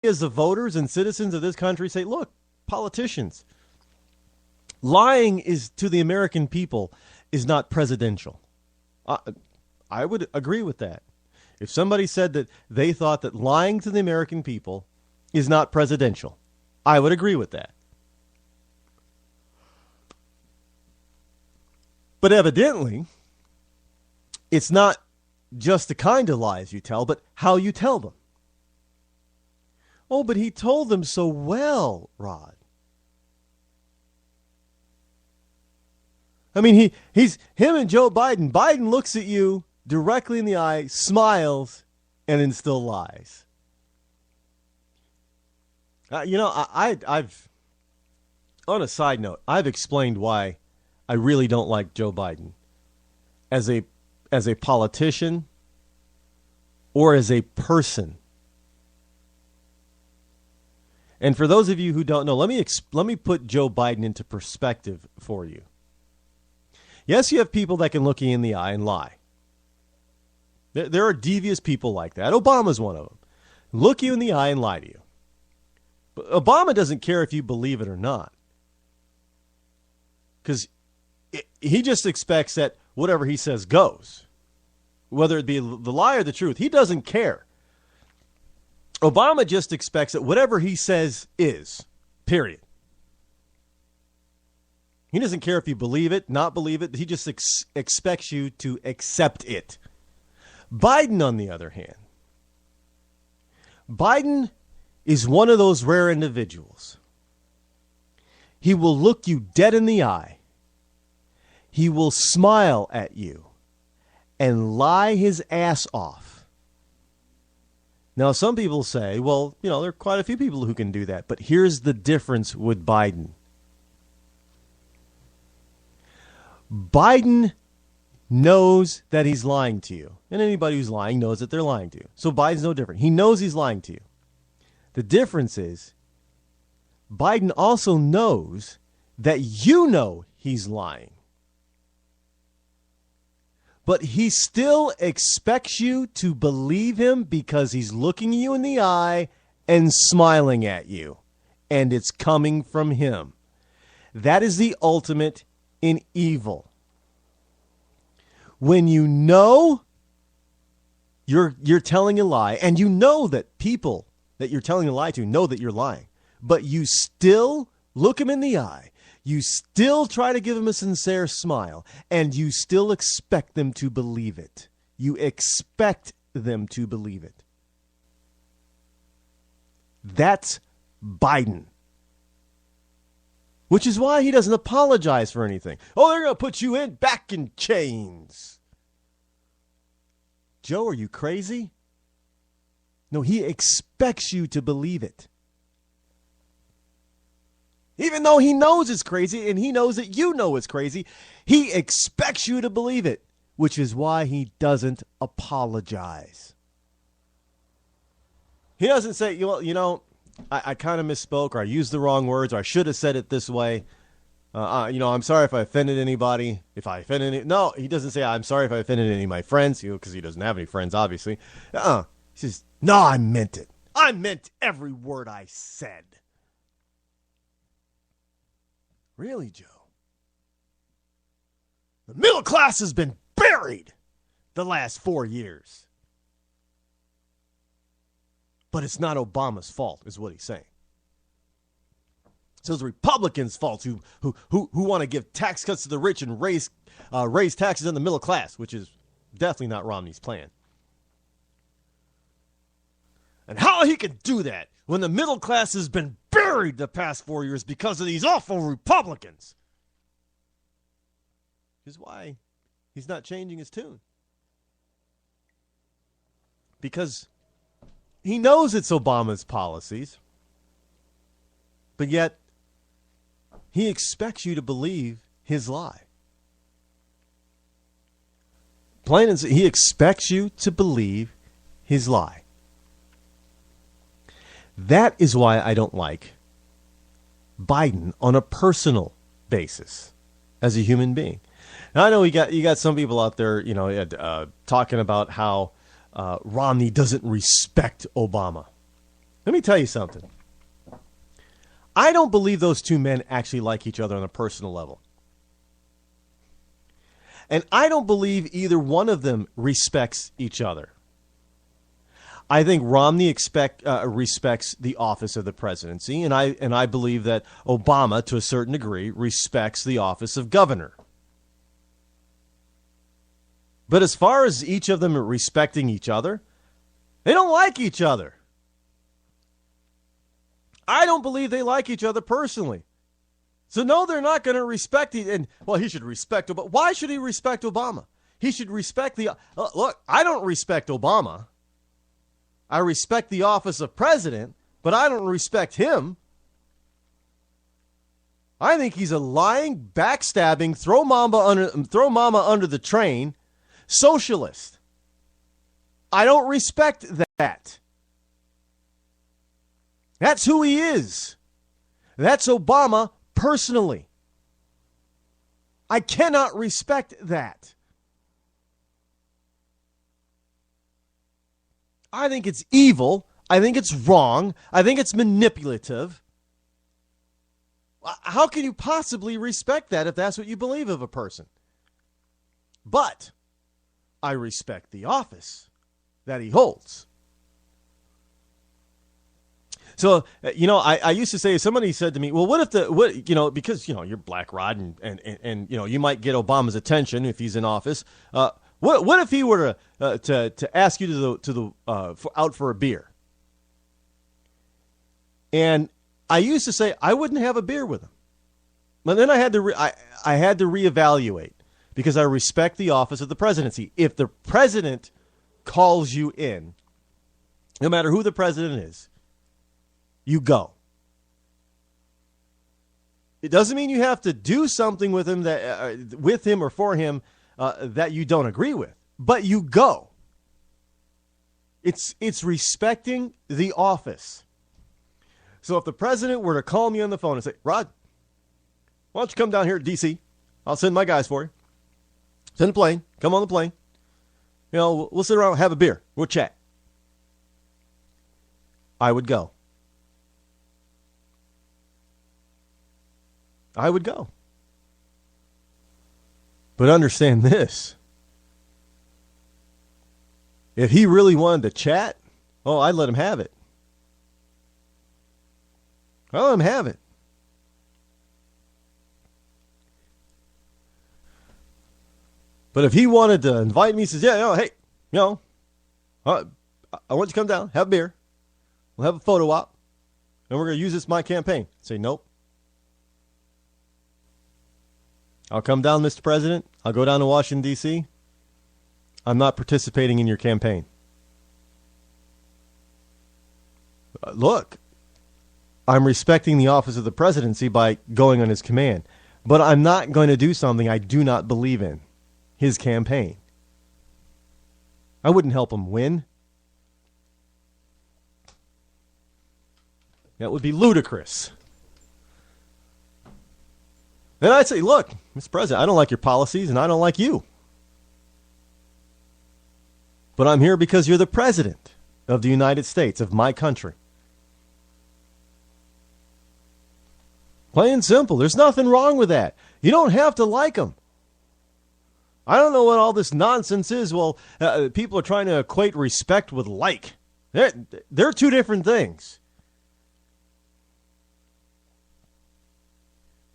as the voters and citizens of this country say, look, politicians, lying is to the American people is not presidential. I would agree with that. If somebody said that they thought that lying to the American people is not presidential, I would agree with that. But evidently, it's not just the kind of lies you tell, but how you tell them. Oh, but he told them so well, Rod. I mean, him and Joe Biden. Biden looks at you directly in the eye, smiles, and then still lies. I've on a side note, I've explained why I really don't like Joe Biden as a politician or as a person. And for those of you who don't know, let me put Joe Biden into perspective for you. Yes, you have people that can look you in the eye and lie. There are devious people like that. Obama's one of them. Look you in the eye and lie to you. But Obama doesn't care if you believe it or not. Because he just expects that whatever he says goes. Whether it be the lie or the truth, he doesn't care. Obama just expects that whatever he says is, period. He doesn't care if you believe it, not believe it. He just expects you to accept it. Biden, on the other hand, Biden is one of those rare individuals. He will look you dead in the eye. He will smile at you and lie his ass off. Now, some people say, well, there are quite a few people who can do that. But here's the difference with Biden. Biden knows that he's lying to you. And anybody who's lying knows that they're lying to you. So Biden's no different. He knows he's lying to you. The difference is Biden also knows that you know he's lying. But he still expects you to believe him because he's looking you in the eye and smiling at you. And it's coming from him. That is the ultimate in evil. When you know you're telling a lie, and you know that people that you're telling a lie to know that you're lying, but you still look him in the eye, you still try to give him a sincere smile, and you still expect them to believe it. You expect them to believe it. That's Biden. Which is why he doesn't apologize for anything. Oh, they're going to put you back in chains. Joe, are you crazy? No, he expects you to believe it. Even though he knows it's crazy and he knows that you know it's crazy, he expects you to believe it, which is why he doesn't apologize. He doesn't say, I kind of misspoke, or I used the wrong words, or I should have said it this way. I'm sorry if I offended anybody. No, he doesn't say, I'm sorry if I offended any of my friends, because he doesn't have any friends, obviously. He says, no, I meant it. I meant every word I said. Really, Joe? The middle class has been buried the last 4 years. But it's not Obama's fault, is what he's saying. So it's the Republicans' fault who want to give tax cuts to the rich and raise taxes on the middle class, which is definitely not Romney's plan. And how he can do that when the middle class has been buried the past 4 years because of these awful Republicans is why he's not changing his tune. Because he knows it's Obama's policies, but yet he expects you to believe his lie. Plain and simple, he expects you to believe his lie. That is why I don't like Biden on a personal basis as a human being. Now, I know you got some people out there, talking about how Romney doesn't respect Obama. Let me tell you something. I don't believe those two men actually like each other on a personal level. And I don't believe either one of them respects each other. I think Romney respects the office of the presidency, and I believe that Obama, to a certain degree, respects the office of governor. But as far as each of them respecting each other, they don't like each other. I don't believe they like each other personally. So no, they're not going to respect he should respect Obama. Why should he respect Obama? He should respect look, I don't respect Obama. I respect the office of president, but I don't respect him. I think he's a lying, backstabbing, throw mama under the train socialist. I don't respect that. That's who he is. That's Obama personally. I cannot respect that. I think it's evil. I think it's wrong. I think it's manipulative. How can you possibly respect that if that's what you believe of a person? But I respect the office that he holds. So, I used to say, somebody said to me, well, because, you're Black Rod and you might get Obama's attention if he's in office. What if he were to ask you out for a beer? And I used to say I wouldn't have a beer with him. But then I had to reevaluate because I respect the office of the presidency. If the president calls you in, no matter who the president is, you go. It doesn't mean you have to do something with him with him or for him that you don't agree with, but you go. It's respecting the office. So if the president were to call me on the phone and say, Rod, why don't you come down here to D.C.? I'll send my guys for you. Send a plane. Come on the plane. We'll sit around and have a beer. We'll chat. I would go. I would go. But understand this. If he really wanted to chat, I'd let him have it. I'll let him have it. But if he wanted to invite me, he says, hey, I want you to come down, have a beer. We'll have a photo op, and we're going to use this in my campaign. I'd say, nope. I'll come down, Mr. President. I'll go down to Washington, D.C. I'm not participating in your campaign. Look, I'm respecting the office of the presidency by going on his command, but I'm not going to do something I do not believe in, his campaign. I wouldn't help him win. That would be ludicrous. Then I'd say, look, Mr. President, I don't like your policies and I don't like you. But I'm here because you're the president of the United States, of my country. Plain and simple. There's nothing wrong with that. You don't have to like them. I don't know what all this nonsense is. Well, people are trying to equate respect with like. They're two different things.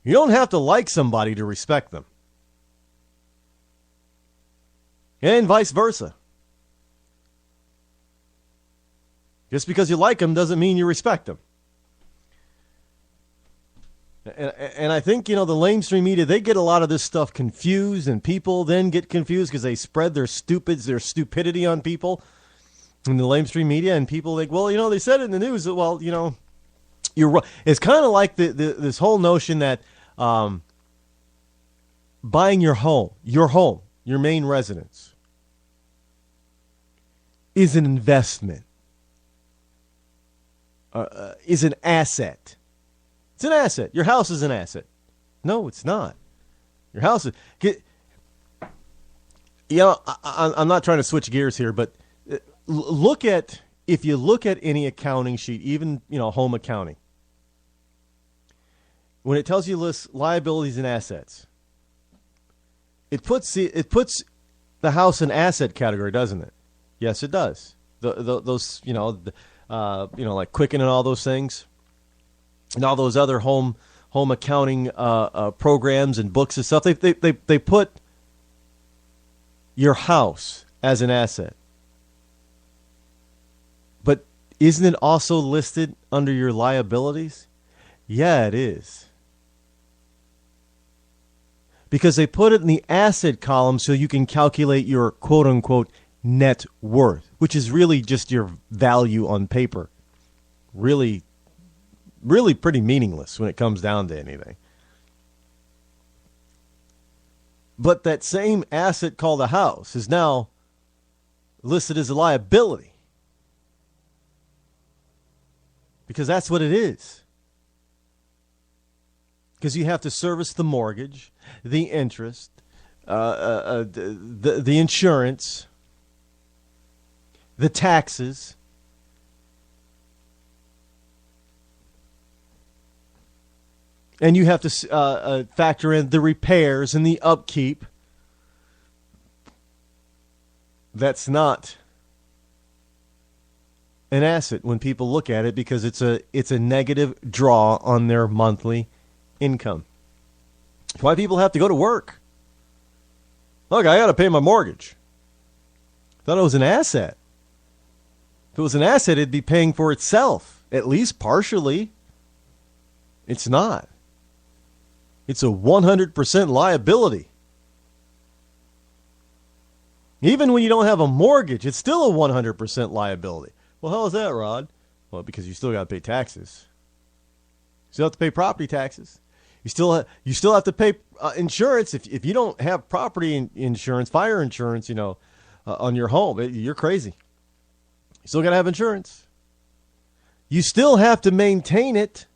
You don't have to like somebody to respect them. And vice versa. Just because you like them doesn't mean you respect them. And I think, the lamestream media, they get a lot of this stuff confused, and people then get confused because they spread their stupidity on people in the lamestream media, and people think, well, they said it in the news. Well, you're right. It's kind of like this whole notion that buying your home, your main residence, is an investment, is an asset. It's an asset. Your house is an asset. No, it's not. Your house is... I'm not trying to switch gears here, but look at if you look at any accounting sheet, even, home accounting, when it tells you list liabilities and assets, it puts the house in asset category, doesn't it? Yes, it does. Those, like Quicken and all those things, and all those other home accounting programs and books and stuff. They put your house as an asset. But isn't it also listed under your liabilities? Yeah, it is. Because they put it in the asset column so you can calculate your quote-unquote net worth, which is really just your value on paper. Really, really pretty meaningless when it comes down to anything. But that same asset called a house is now listed as a liability. Because that's what it is. Because you have to service the mortgage, the interest, the insurance, the taxes. And you have to factor in the repairs and the upkeep. That's not an asset when people look at it, because it's a negative draw on their monthly income. That's why people have to go to work. Look, I got to pay my mortgage. Thought it was an asset. If it was an asset, it'd be paying for itself, at least partially. It's not. It's a 100% liability. Even when you don't have a mortgage, it's still a 100% liability. Well, how is that, Rod? Well, because you still got to pay taxes. You still have to pay property taxes. You still have to pay insurance. If you don't have property insurance, fire insurance, on your home, you're crazy. You still got to have insurance. You still have to maintain it.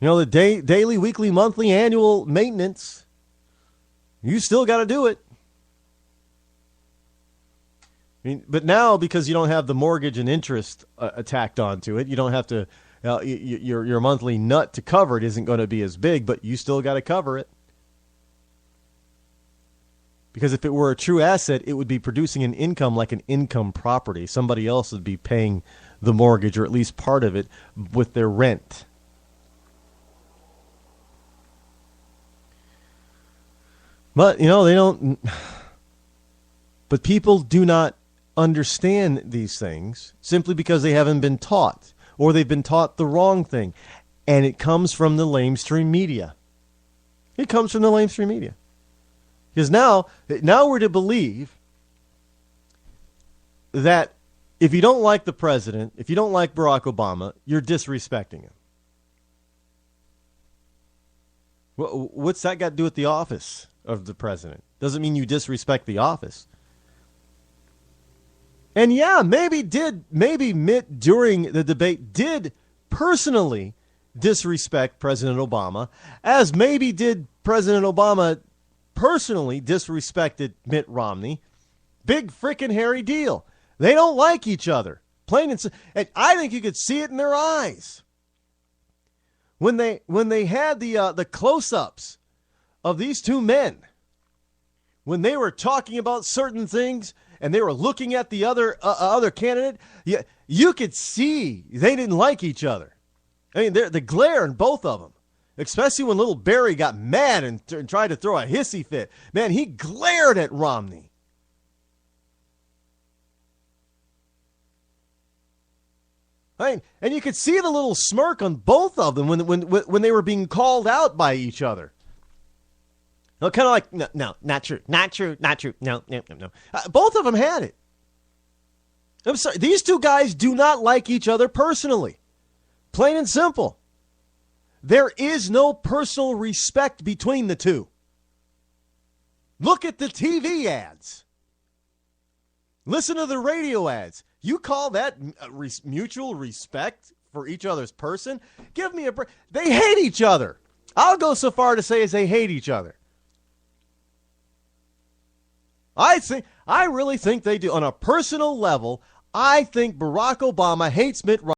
The daily, weekly, monthly, annual maintenance. You still got to do it. But now, because you don't have the mortgage and interest tacked onto it, you don't have to. Your monthly nut to cover it isn't going to be as big, but you still got to cover it. Because if it were a true asset, it would be producing an income like an income property. Somebody else would be paying the mortgage, or at least part of it, with their rent. But, they don't. But people do not understand these things simply because they haven't been taught, or they've been taught the wrong thing. And it comes from the lamestream media. It comes from the lamestream media. Because now we're to believe that if you don't like the president, if you don't like Barack Obama, you're disrespecting him. What's that got to do with the office of the president? Doesn't mean you disrespect the office. And yeah, maybe Mitt during the debate did personally disrespect President Obama, as maybe did President Obama personally disrespected Mitt Romney. Big frickin' hairy deal. They don't like each other. Plain and simple. And I think you could see it in their eyes. When they had the close-ups of these two men, when they were talking about certain things and they were looking at the other candidate, you could see they didn't like each other. I mean, the glare in both of them, especially when little Barry got mad and tried to throw a hissy fit. Man, he glared at Romney. I mean, and you could see the little smirk on both of them when they were being called out by each other. Kind of like, no, not true, no. Both of them had it. I'm sorry, these two guys do not like each other personally. Plain and simple. There is no personal respect between the two. Look at the TV ads. Listen to the radio ads. You call that mutual respect for each other's person? Give me a break. They hate each other. I'll go so far to say as they hate each other. I really think they do. On a personal level, I think Barack Obama hates Mitt Romney.